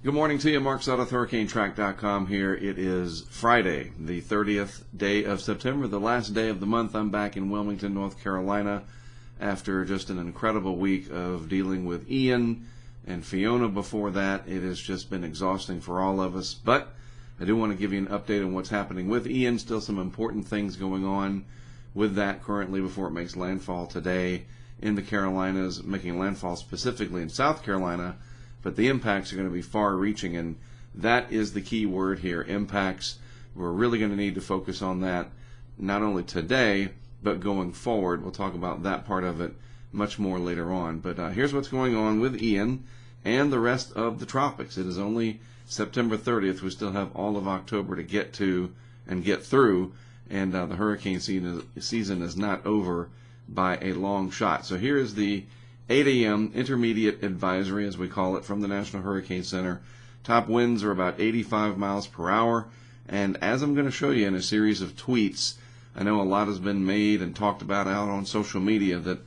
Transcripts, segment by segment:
Good morning to you. Mark Sutton with HurricaneTrack.com here. It is Friday, the 30th day of September, the last day of the month. I'm back in Wilmington, North Carolina, after just an incredible week of dealing with Ian and Fiona before that. It has just been exhausting for all of us, but I do want to give you an update on what's happening with Ian. Still some important things going on with that currently before it makes landfall today in the Carolinas, making landfall specifically in South Carolina. But the impacts are going to be far-reaching, and that is the key word here, impacts. We're really going to need to focus on that not only today, but going forward. We'll talk about that part of it much more later on. But here's what's going on with Ian and the rest of the tropics. It is only September 30th. We still have all of October to get to and get through, and the hurricane season is not over by a long shot. So here is the 8 a.m. intermediate advisory, as we call it, from the National Hurricane Center. Top winds are about 85 miles per hour. And as I'm going to show you in a series of tweets, I know a lot has been made and talked about out on social media that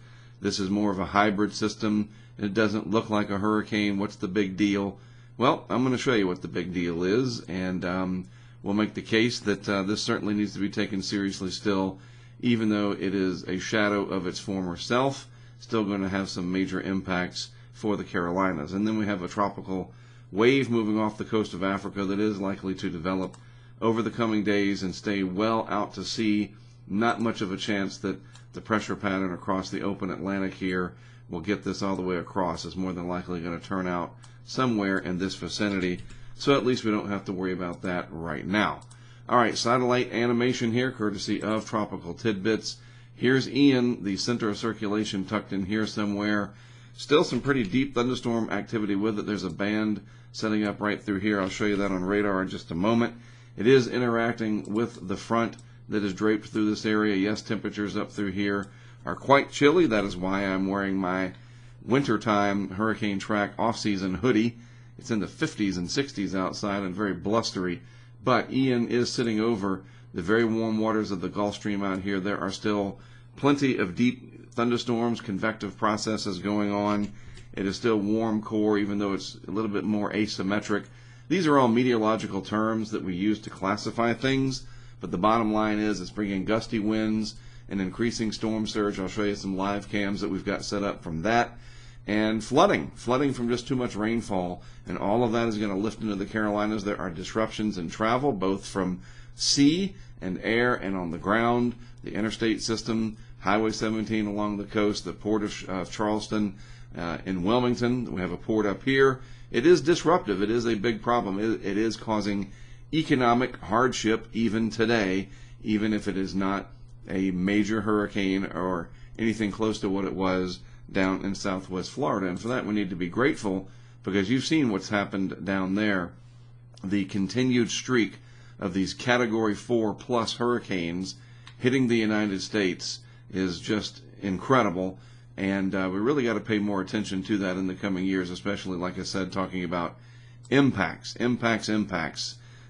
this is more of a hybrid system. It doesn't look like a hurricane. What's the big deal? Well, I'm going to show you what the big deal is, and we'll make the case that this certainly needs to be taken seriously still, even though it is a shadow of its former self. Still going to have some major impacts for the Carolinas. And then we have a tropical wave moving off the coast of Africa that is likely to develop over the coming days and stay well out to sea. Not much of a chance that the pressure pattern across the open Atlantic here will get this all the way across. It's more than likely going to turn out somewhere in this vicinity. So at least we don't have to worry about that right now. All right, satellite animation here, courtesy of Tropical Tidbits. Here's Ian, the center of circulation tucked in here somewhere. Still some pretty deep thunderstorm activity with it. There's a band setting up right through here. I'll show you that on radar in just a moment. It is interacting with the front that is draped through this area. Yes, temperatures up through here are quite chilly. That is why I'm wearing my wintertime HurricaneTrack off-season hoodie. It's in the 50s and 60s outside and very blustery. But Ian is sitting over the very warm waters of the Gulf Stream out here. There are still plenty of deep thunderstorms, convective processes going on. It is still warm core, even though it's a little bit more asymmetric. These are all meteorological terms that we use to classify things, but the bottom line is it's bringing gusty winds and increasing storm surge. I'll show you some live cams that we've got set up from that. And flooding from just too much rainfall, and all of that is going to lift into the Carolinas. There are disruptions in travel, both from sea and air and on the ground. The interstate system, Highway 17 along the coast, the port of Charleston in Wilmington. We have a port up here. It is disruptive. It is a big problem. It is causing economic hardship even today, even if it is not a major hurricane or anything close to what it was down in southwest Florida. And for that, we need to be grateful, because you've seen what's happened down there. The continued streak of these Category 4 plus hurricanes hitting the United States is just incredible, and we really got to pay more attention to that in the coming years, especially, like I said, talking about impacts.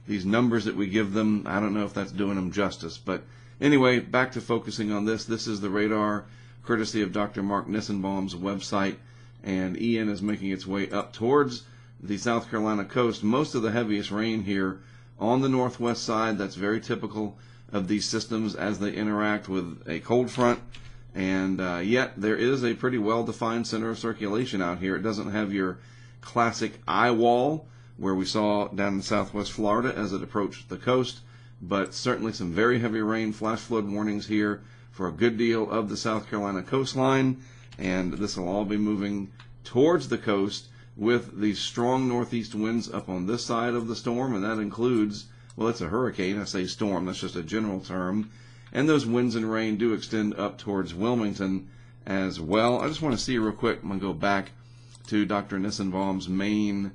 These numbers that we give them, I don't know if that's doing them justice, but anyway, back to focusing on this. This is the radar, courtesy of Dr. Mark Nissenbaum's website, and Ian is making its way up towards the South Carolina coast. Most of the heaviest rain here on the northwest side. That's very typical of these systems as they interact with a cold front, and yet there is a pretty well-defined center of circulation out here. It doesn't have your classic eye wall where we saw down in southwest Florida as it approached the coast, but certainly some very heavy rain, flash flood warnings here for a good deal of the South Carolina coastline, and this will all be moving towards the coast with these strong northeast winds up on this side of the storm, and that includes, well, it's a hurricane. I say storm, that's just a general term. And those winds and rain do extend up towards Wilmington as well. I just want to see real quick. I'm going to go back to Dr. Nissenbaum's main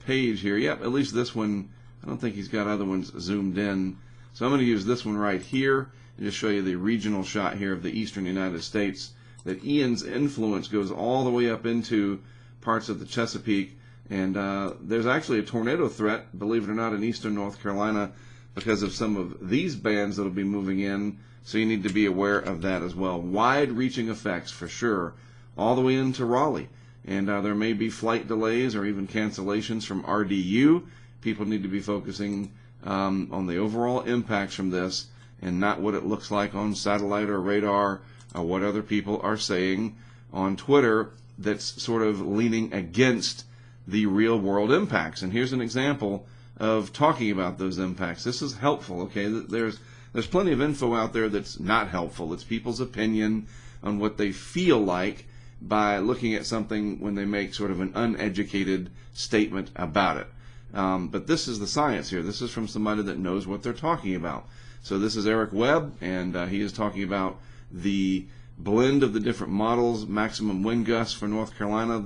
page here. Yep, at least this one, I don't think he's got other ones zoomed in. So I'm going to use this one right here and just show you the regional shot here of the eastern United States. That Ian's influence goes all the way up into parts of the Chesapeake, and there's actually a tornado threat, believe it or not, in eastern North Carolina because of some of these bands that will be moving in, so you need to be aware of that as well. Wide-reaching effects for sure, all the way into Raleigh. and there may be flight delays or even cancellations from RDU. People need to be focusing on the overall impacts from this and not what it looks like on satellite or radar or what other people are saying on Twitter that's sort of leaning against the real world impacts. And here's an example of talking about those impacts. This is helpful, okay? There's plenty of info out there that's not helpful. It's people's opinion on what they feel like by looking at something when they make sort of an uneducated statement about it. But this is the science here. This is from somebody that knows what they're talking about. So this is Eric Webb, and he is talking about the blend of the different models, maximum wind gusts for North Carolina,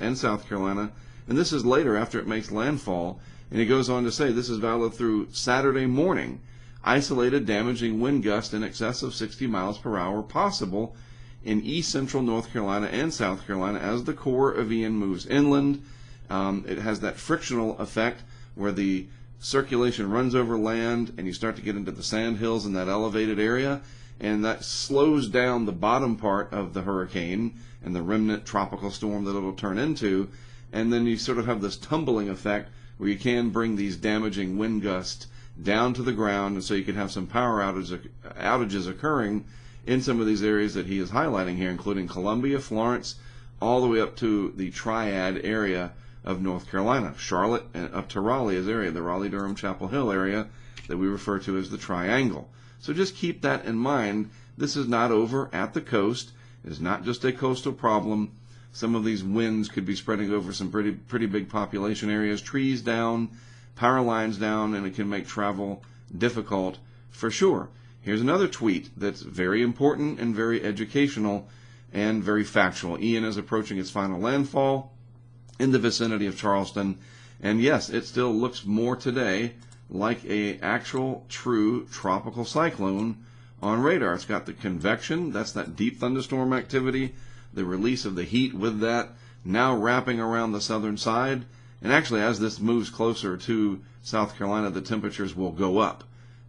and South Carolina, and this is later after it makes landfall. And he goes on to say this is valid through Saturday morning. Isolated damaging wind gusts in excess of 60 miles per hour possible in east central North Carolina and South Carolina as the core of Ian moves inland. It has that frictional effect where the circulation runs over land and you start to get into the sand hills in that elevated area, and that slows down the bottom part of the hurricane and the remnant tropical storm that it'll turn into. And then you sort of have this tumbling effect where you can bring these damaging wind gusts down to the ground, and so you can have some power outages occurring in some of these areas that he is highlighting here, including Columbia, Florence, all the way up to the Triad area of North Carolina, Charlotte, and up to Raleigh's area, the Raleigh-Durham, Chapel Hill area that we refer to as the Triangle. So just keep that in mind. This is not over at the coast. It is not just a coastal problem. Some of these winds could be spreading over some pretty big population areas, trees down, power lines down, and it can make travel difficult for sure. Here's another tweet that's very important and very educational and very factual. Ian is approaching its final landfall in the vicinity of Charleston, and yes, it still looks more today like a actual true tropical cyclone on radar. It's got the convection, that's that deep thunderstorm activity, the release of the heat with that now wrapping around the southern side. And actually, as this moves closer to South Carolina, the temperatures will go up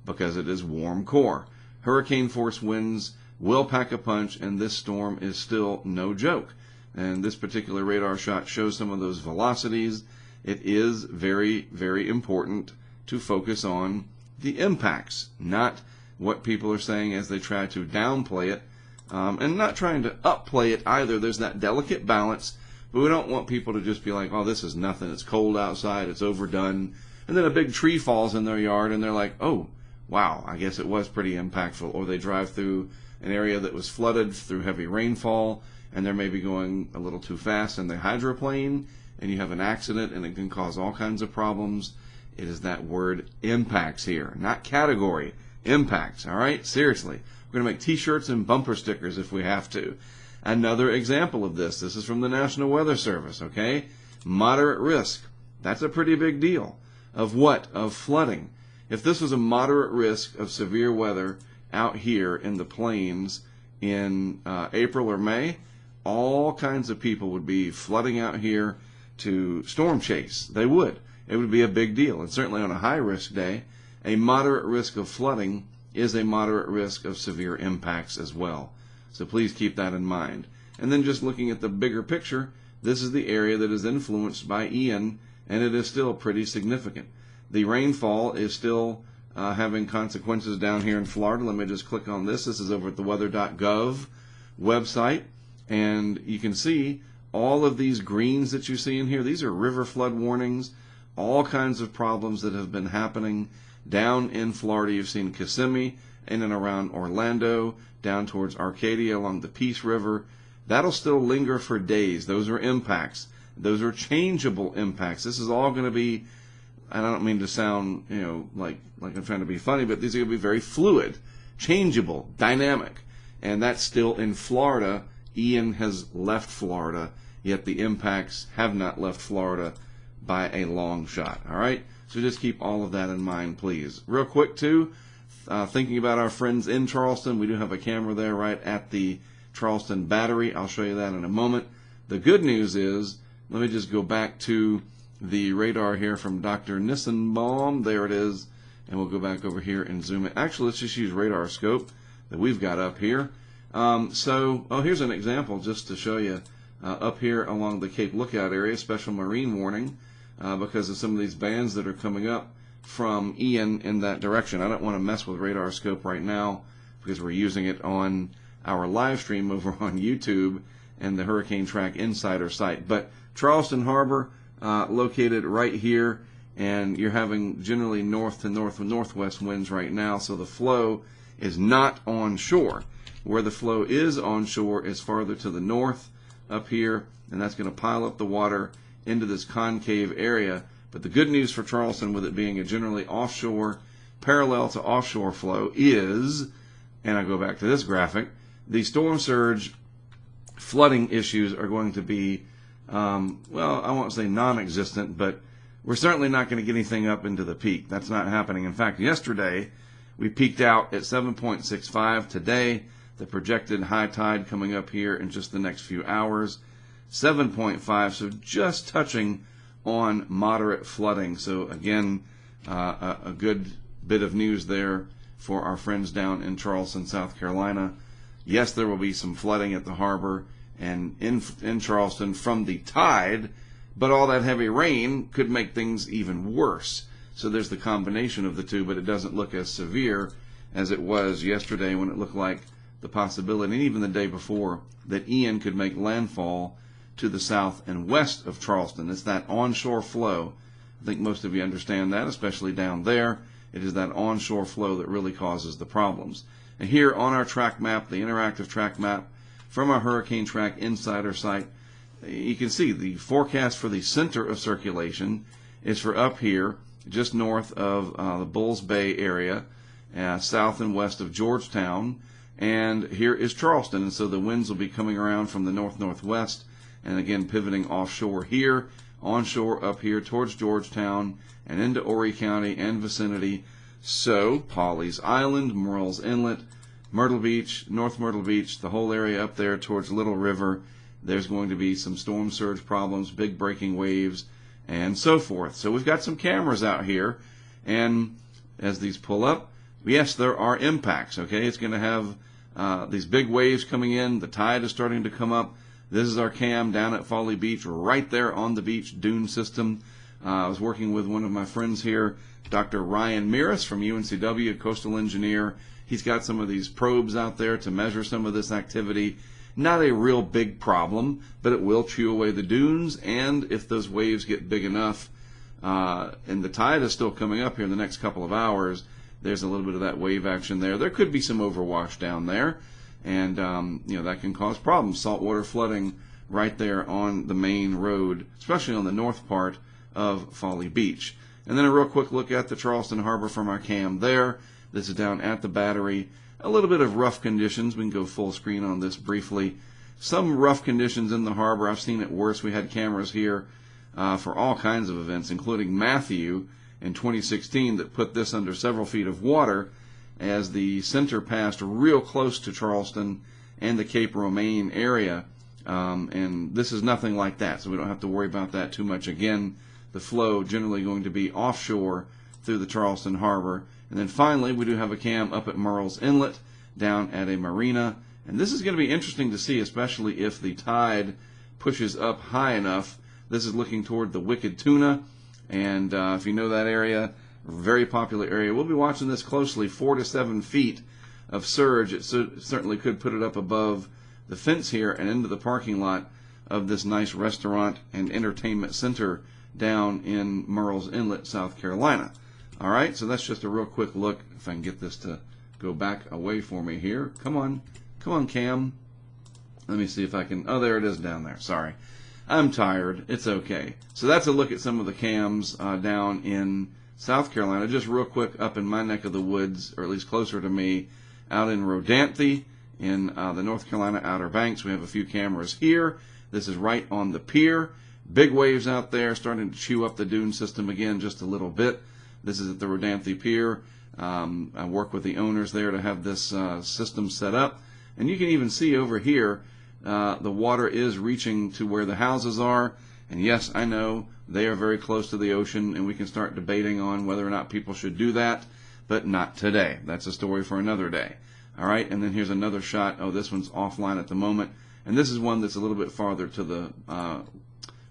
because it is warm core. Hurricane force winds will pack a punch, and this storm is still no joke. And this particular radar shot shows some of those velocities. It is very, very important to focus on the impacts, not what people are saying as they try to downplay it, and not trying to upplay it either. There's that delicate balance, but we don't want people to just be like, oh, this is nothing, it's cold outside, it's overdone, and then a big tree falls in their yard and they're like, oh, wow, I guess it was pretty impactful. Or they drive through an area that was flooded through heavy rainfall, and they're maybe going a little too fast in the hydroplane, and you have an accident, and it can cause all kinds of problems. It is that word impacts here, not category. Impacts, all right? Seriously. We're going to make t-shirts and bumper stickers if we have to. Another example of this is from the National Weather Service, okay? Moderate risk. That's a pretty big deal. Of what? Of flooding. If this was a moderate risk of severe weather out here in the plains in April or May, all kinds of people would be flooding out here to storm chase. They would. It would be a big deal. And certainly on a high-risk day, a moderate risk of flooding is a moderate risk of severe impacts as well. So please keep that in mind. And then just looking at the bigger picture, this is the area that is influenced by Ian, and it is still pretty significant. The rainfall is still having consequences down here in Florida. Let me just click on this. This is over at the weather.gov website, and you can see all of these greens that you see in here. These are river flood warnings, all kinds of problems that have been happening down in Florida. You've seen Kissimmee in and around Orlando, down towards Arcadia along the Peace River. That'll still linger for days. Those are impacts. Those are changeable impacts. This is all going to be, and I don't mean to sound, like I'm trying to be funny, but these are going to be very fluid, changeable, dynamic. And that's still in Florida. Ian has left Florida, yet the impacts have not left Florida by a long shot. All right? So just keep all of that in mind, please. Real quick, too, thinking about our friends in Charleston, we do have a camera there right at the Charleston Battery. I'll show you that in a moment. The good news is, let me just go back to the radar here from Dr. Nissenbaum. There it is. And we'll go back over here and zoom in. Actually, let's just use radar scope that we've got up here. Here's an example just to show you up here along the Cape Lookout area, special marine warning because of some of these bands that are coming up from Ian in that direction. I don't want to mess with radar scope right now because we're using it on our live stream over on YouTube and the HurricaneTrack Insider site. But Charleston Harbor, located right here, and you're having generally north to northwest winds right now, so the flow is not onshore. Where the flow is onshore is farther to the north up here, and that's going to pile up the water into this concave area. But the good news for Charleston, with it being a generally offshore, parallel to offshore flow, is, and I go back to this graphic, the storm surge flooding issues are going to be, well, I won't say non-existent, but we're certainly not going to get anything up into the peak. That's not happening. In fact, yesterday we peaked out at 7.65. Today, the projected high tide coming up here in just the next few hours, 7.5, so just touching on moderate flooding. So again, a good bit of news there for our friends down in Charleston, South Carolina. Yes, there will be some flooding at the harbor and in Charleston from the tide, but all that heavy rain could make things even worse. So there's the combination of the two, but it doesn't look as severe as it was yesterday when it looked like the possibility, and even the day before, that Ian could make landfall to the south and west of Charleston. It's that onshore flow. I think most of you understand that, especially down there. It is that onshore flow that really causes the problems. And here on our track map, the interactive track map from our HurricaneTrack Insider site, you can see the forecast for the center of circulation is for up here, just north of the Bulls Bay area, south and west of Georgetown, and here is Charleston. And so the winds will be coming around from the north-northwest, and again pivoting offshore here, onshore up here towards Georgetown, and into Horry County and vicinity. So Pawleys Island, Murrells Inlet, Myrtle Beach, North Myrtle Beach, the whole area up there towards Little River, there's going to be some storm surge problems, big breaking waves, and so forth. So we've got some cameras out here, and as these pull up, yes, there are impacts, okay? It's going to have these big waves coming in. The tide is starting to come up. This is our cam down at Folly Beach, right there on the beach dune system. I was working with one of my friends here, Dr. Ryan Miras from UNCW, a coastal engineer. He's got some of these probes out there to measure some of this activity. Not a real big problem, but it will chew away the dunes, and if those waves get big enough, and the tide is still coming up here in the next couple of hours, there's a little bit of that wave action there. There could be some overwash down there, and that can cause problems. Saltwater flooding right there on the main road, especially on the north part of Folly Beach. And then a real quick look at the Charleston Harbor from our cam there. This is down at the Battery. A little bit of rough conditions. We can go full screen on this briefly. Some rough conditions in the harbor. I've seen it worse. We had cameras here for all kinds of events, including Matthew in 2016 that put this under several feet of water as the center passed real close to Charleston and the Cape Romaine area. And this is nothing like that, so we don't have to worry about that too much. Again, the flow generally going to be offshore through the Charleston Harbor. And then finally, we do have a cam up at Murrells Inlet down at a marina. And this is going to be interesting to see, especially if the tide pushes up high enough. This is looking toward the Wicked Tuna. And if you know that area, very popular area. We'll be watching this closely. 4 to 7 feet of surge. It certainly could put it up above the fence here and into the parking lot of this nice restaurant and entertainment center down in Murrells Inlet, South Carolina. All right, so that's just a real quick look. If I can get this to go back away for me here. Come on, Cam. Let me see if I can. Oh, there it is down there. Sorry. I'm tired. It's okay. So that's a look at some of the cams down in South Carolina. Just real quick up in my neck of the woods, or at least closer to me, out in Rodanthe in the North Carolina Outer Banks. We have a few cameras here. This is right on the pier. Big waves out there starting to chew up the dune system again just a little bit. This is at the Rodanthe Pier. I work with the owners there to have this system set up. And you can even see over here, the water is reaching to where the houses are. And yes, I know they are very close to the ocean, and we can start debating on whether or not people should do that, but not today. That's a story for another day. All right, and then here's another shot. Oh, this one's offline at the moment. And this is one that's a little bit farther to the,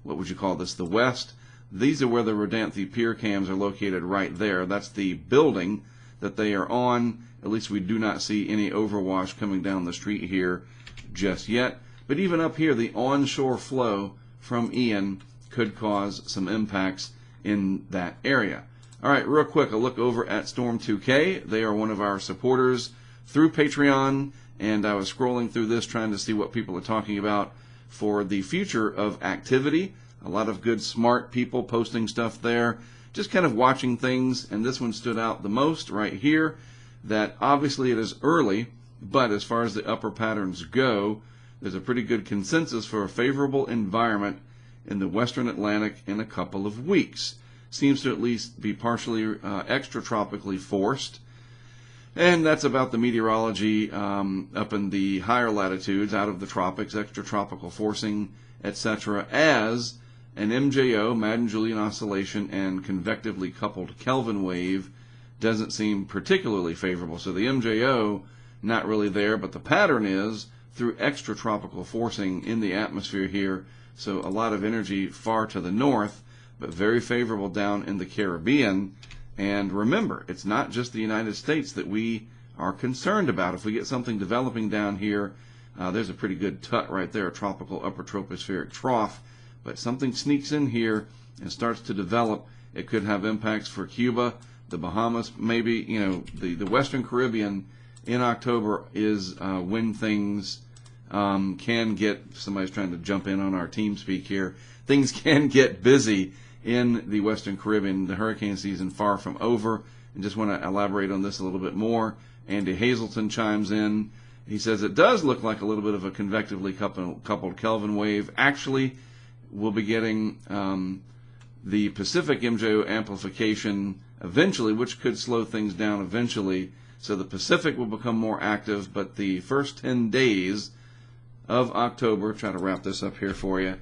what would you call this, the west. These are where the Rodanthe Pier cams are located right there. That's the building that they are on. At least we do not see any overwash coming down the street here just yet. But even up here, the onshore flow from Ian could cause some impacts in that area. All right, real quick, a look over at Storm 2K. They are one of our supporters through Patreon, and I was scrolling through this trying to see what people are talking about for the future of activity. A lot of good, smart people posting stuff there, just kind of watching things, and this one stood out the most right here, that obviously it is early, but as far as the upper patterns go, there's a pretty good consensus for a favorable environment in the western Atlantic in a couple of weeks. Seems to at least be partially extratropically forced. And that's about the meteorology up in the higher latitudes, out of the tropics, extratropical forcing, etc., as an MJO, Madden-Julian oscillation, and convectively coupled Kelvin wave doesn't seem particularly favorable. So the MJO, not really there, but the pattern is through extratropical forcing in the atmosphere here. So a lot of energy far to the north, but very favorable down in the Caribbean. And remember, it's not just the United States that we are concerned about. If we get something developing down here, there's a pretty good tut right there, a tropical upper tropospheric trough. But something sneaks in here and starts to develop. It could have impacts for Cuba, the Bahamas, maybe, you know, the Western Caribbean in October is when things can get, somebody's trying to jump in on our team speak here, things can get busy in the Western Caribbean. The hurricane season far from over. And just want to elaborate on this a little bit more. Andy Hazelton chimes in. He says it does look like a little bit of a convectively coupled Kelvin wave. Actually, we'll be getting the Pacific MJO amplification eventually, which could slow things down eventually. So the Pacific will become more active, but the first 10 days of October, try to wrap this up here for you,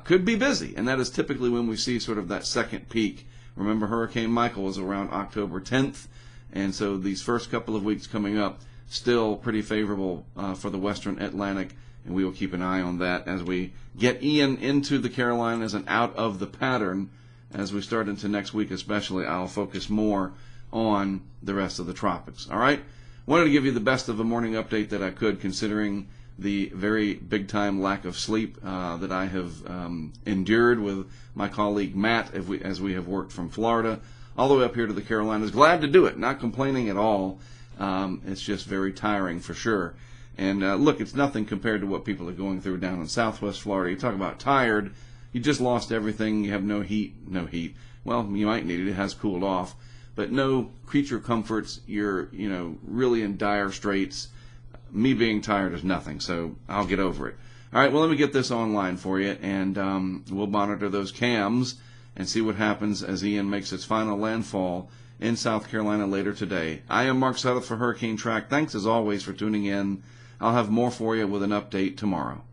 could be busy. And that is typically when we see sort of that second peak. Remember, Hurricane Michael was around October 10th. And so these first couple of weeks coming up, still pretty favorable for the Western Atlantic. And we will keep an eye on that as we get Ian into the Carolinas and out of the pattern. As we start into next week especially, I'll focus more on the rest of the tropics. All right? Wanted to give you the best of the morning update that I could, considering the very big-time lack of sleep that I have endured with my colleague Matt as we have worked from Florida all the way up here to the Carolinas. Glad to do it. Not complaining at all. It's just very tiring for sure. And look, it's nothing compared to what people are going through down in Southwest Florida. You talk about tired. You just lost everything. You have no heat. No heat. Well, you might need it. It has cooled off. But no creature comforts. You're, really in dire straits. Me being tired is nothing, so I'll get over it. All right, well, let me get this online for you, and we'll monitor those cams and see what happens as Ian makes its final landfall in South Carolina later today. I am Mark Sudduth for HurricaneTrack. Thanks, as always, for tuning in. I'll have more for you with an update tomorrow.